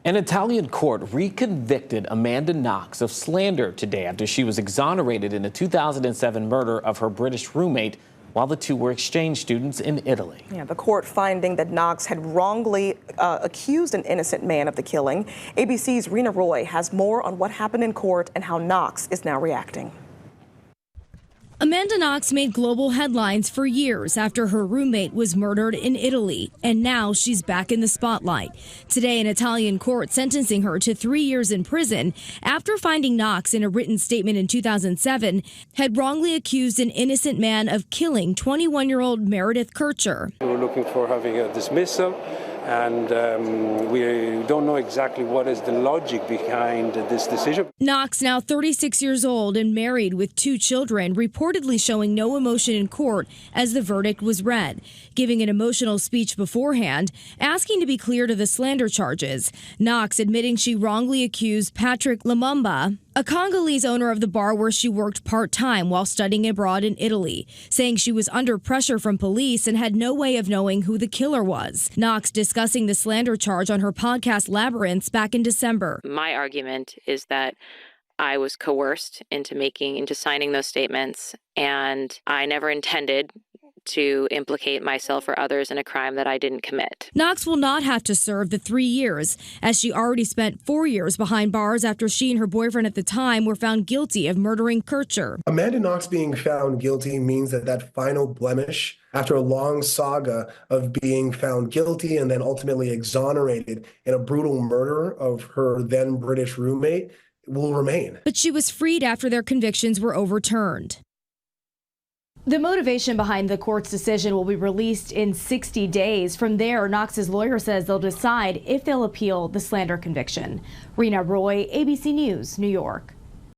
An Italian court reconvicted Amanda Knox of slander today after she was exonerated in a 2007 murder of her British roommate while the two were exchange students in Italy. Yeah, the court finding that Knox had wrongly accused an innocent man of the killing. ABC's Reena Roy has more on what happened in court and how Knox is now reacting. Amanda Knox made global headlines for years after her roommate was murdered in Italy, and now she's back in the spotlight. Today, an Italian court sentencing her to 3 years in prison after finding Knox, in a written statement in 2007, had wrongly accused an innocent man of killing 21-year-old Meredith Kircher. We were looking for having a dismissal, and we don't know exactly what is the logic behind this decision. Knox, now 36 years old and married with 2 children, reportedly showing no emotion in court as the verdict was read, giving an emotional speech beforehand, asking to be cleared of the slander charges. Knox admitting she wrongly accused Patrick Lumumba, a Congolese owner of the bar where she worked part-time while studying abroad in Italy, saying she was under pressure from police and had no way of knowing who the killer was. Knox discussing the slander charge on her podcast Labyrinths back in December. My argument is that I was coerced into signing those statements, and I never intended to implicate myself or others in a crime that I didn't commit. Knox will not have to serve the 3 years, as she already spent 4 years behind bars after she and her boyfriend at the time were found guilty of murdering Kircher. Amanda Knox being found guilty means that final blemish, after a long saga of being found guilty and then ultimately exonerated in a brutal murder of her then British roommate, will remain. But she was freed after their convictions were overturned. The motivation behind the court's decision will be released in 60 days. From there, Knox's lawyer says they'll decide if they'll appeal the slander conviction. Reena Roy, ABC News, New York.